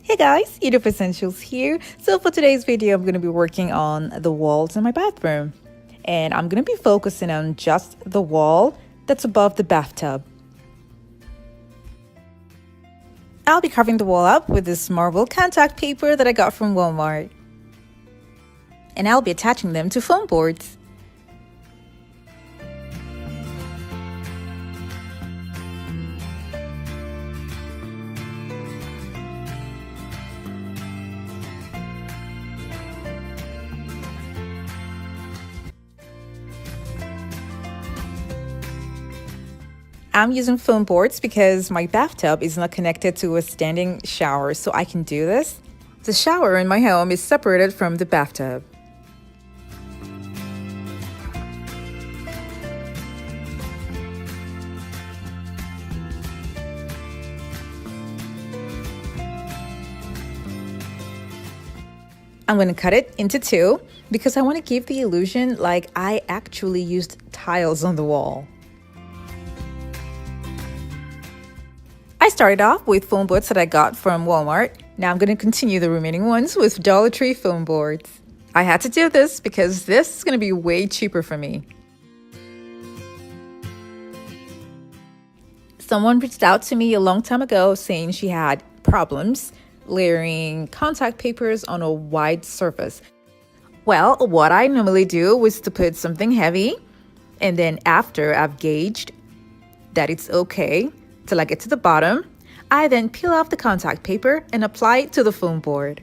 Hey guys, Edith Essentials here. So for today's video, I'm going to be working on the walls in my bathroom. And I'm going to be focusing on just the wall that's above the bathtub. I'll be carving the wall up with this marble contact paper that I got from Walmart. And I'll be attaching them to foam boards. I'm using foam boards because my bathtub is not connected to a standing shower, so I can do this. The shower in my home is separated from the bathtub. I'm going to cut it into two because I want to give the illusion like I actually used tiles on the wall. I started off with foam boards that I got from Walmart. Now I'm going to continue the remaining ones with Dollar Tree foam boards. I had to do this because this is going to be way cheaper for me. Someone reached out to me a long time ago saying she had problems layering contact papers on a wide surface. Well, what I normally do was to put something heavy, and then after I've gauged that it's okay till I get to the bottom, I then peel off the contact paper and apply it to the foam board.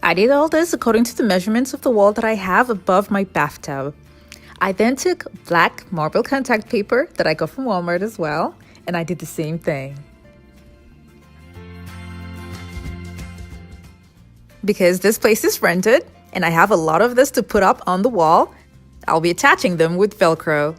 I did all this according to the measurements of the wall that I have above my bathtub. I then took black marble contact paper that I got from Walmart as well, and I did the same thing. Because this place is rented, and I have a lot of this to put up on the wall, I'll be attaching them with Velcro.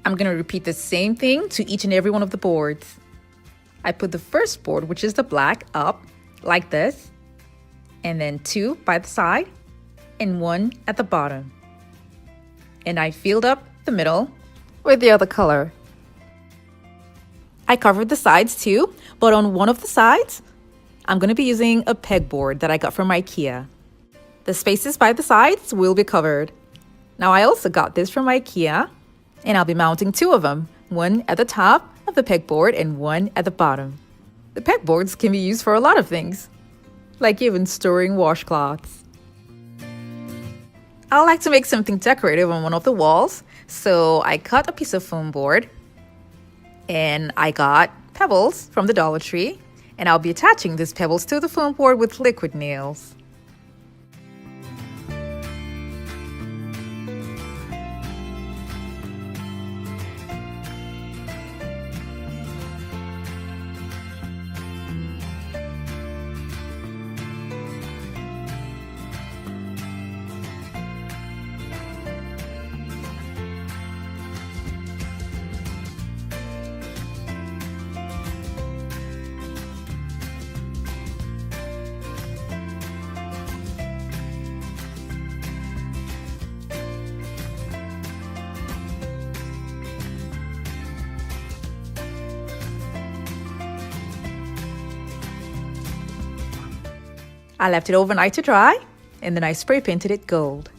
I'm going to repeat the same thing to each and every one of the boards. I put the first board, which is the black, up like this, and then two by the side and one at the bottom. And I filled up the middle with the other color. I covered the sides too, but on one of the sides, I'm going to be using a pegboard that I got from IKEA. The spaces by the sides will be covered. Now I also got this from IKEA, and I'll be mounting two of them, one at the top of the pegboard and one at the bottom. The pegboards can be used for a lot of things, like even storing washcloths. I like to make something decorative on one of the walls, so I cut a piece of foam board, and I got pebbles from the Dollar Tree, and I'll be attaching these pebbles to the foam board with liquid nails. I left it overnight to dry, and then I spray painted it gold.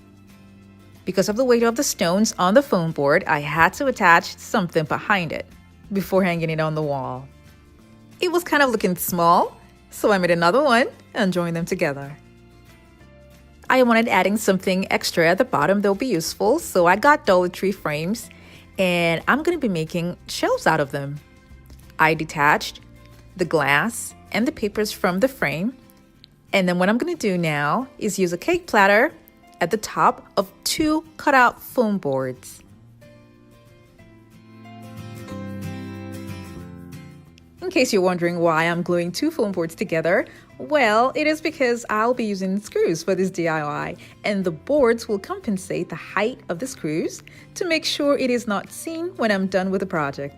Because of the weight of the stones on the foam board, I had to attach something behind it before hanging it on the wall. It was kind of looking small, so I made another one and joined them together. I wanted adding something extra at the bottom that will be useful, so I got Dollar Tree frames, and I'm going to be making shelves out of them. I detached the glass and the papers from the frame. And then what I'm going to do now is use a cake platter at the top of 2 cutout foam boards. In case you're wondering why I'm gluing 2 foam boards together, well, it is because I'll be using screws for this DIY, and the boards will compensate the height of the screws to make sure it is not seen when I'm done with the project.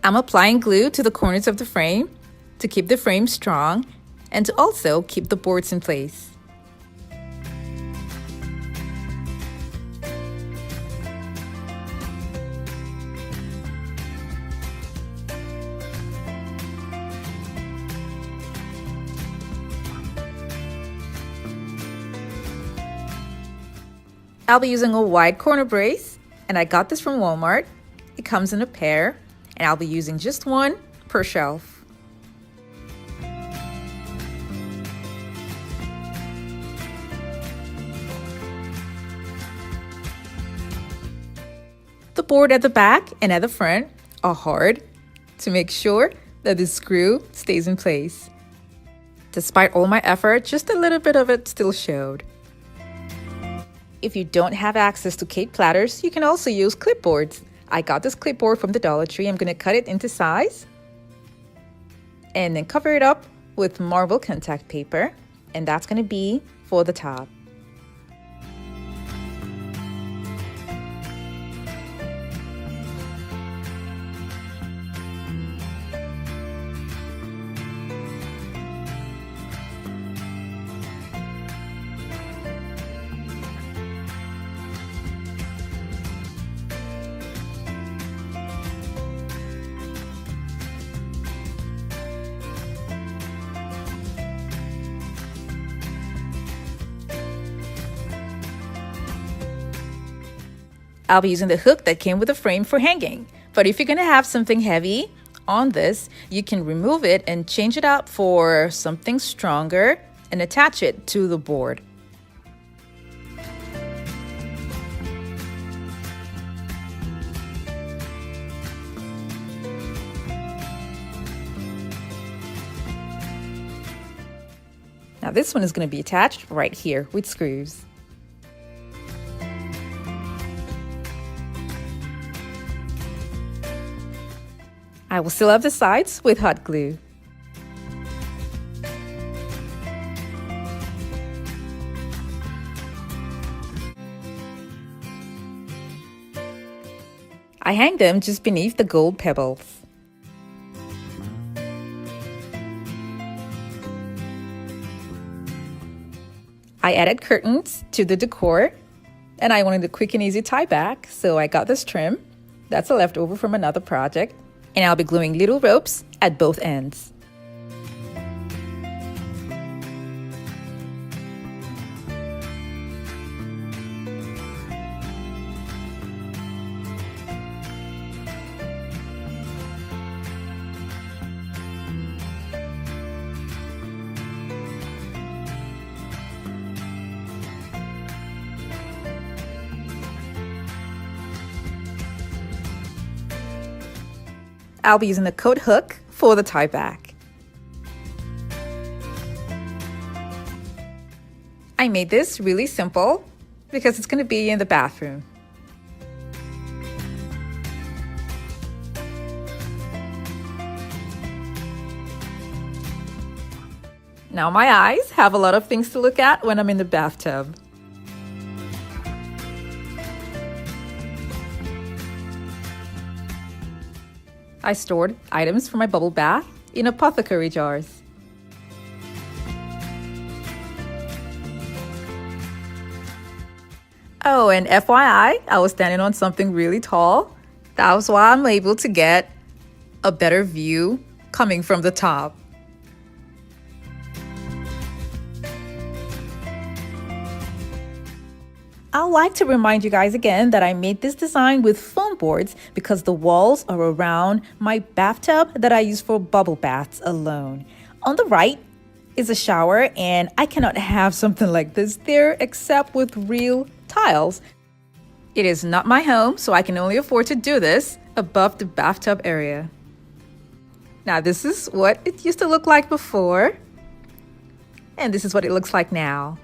I'm applying glue to the corners of the frame to keep the frame strong and to also keep the boards in place. I'll be using a wide corner brace, and I got this from Walmart. It comes in a pair, and I'll be using just one per shelf. The board at the back and at the front are hard to make sure that the screw stays in place. Despite all my effort, just a little bit of it still showed. If you don't have access to cake platters, you can also use clipboards. I got this clipboard from the Dollar Tree. I'm going to cut it into size and then cover it up with marble contact paper, and that's going to be for the top. I'll be using the hook that came with the frame for hanging. But if you're going to have something heavy on this, you can remove it and change it out for something stronger and attach it to the board. Now this one is going to be attached right here with screws. I will seal up the sides with hot glue. I hang them just beneath the gold pebbles. I added curtains to the decor, and I wanted a quick and easy tie back, so I got this trim. That's a leftover from another project. And I'll be gluing little ropes at both ends. I'll be using a coat hook for the tie back. I made this really simple because it's going to be in the bathroom. Now my eyes have a lot of things to look at when I'm in the bathtub. I stored items for my bubble bath in apothecary jars. Oh, and FYI, I was standing on something really tall. That was why I'm able to get a better view coming from the top. I'd like to remind you guys again that I made this design with foam boards because the walls are around my bathtub that I use for bubble baths alone. On the right is a shower, and I cannot have something like this there except with real tiles. It is not my home, so I can only afford to do this above the bathtub area. Now this is what it used to look like before, and this is what it looks like now.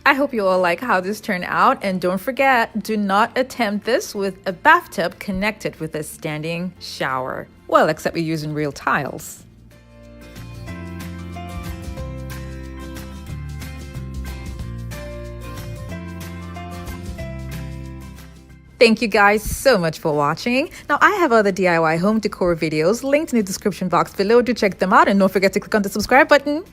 I hope you all like how this turned out, and don't forget, do not attempt this with a bathtub connected with a standing shower. Well, except you're using real tiles. Thank you guys so much for watching. Now I have other DIY home decor videos linked in the description box below. Do check them out, and don't forget to click on the subscribe button.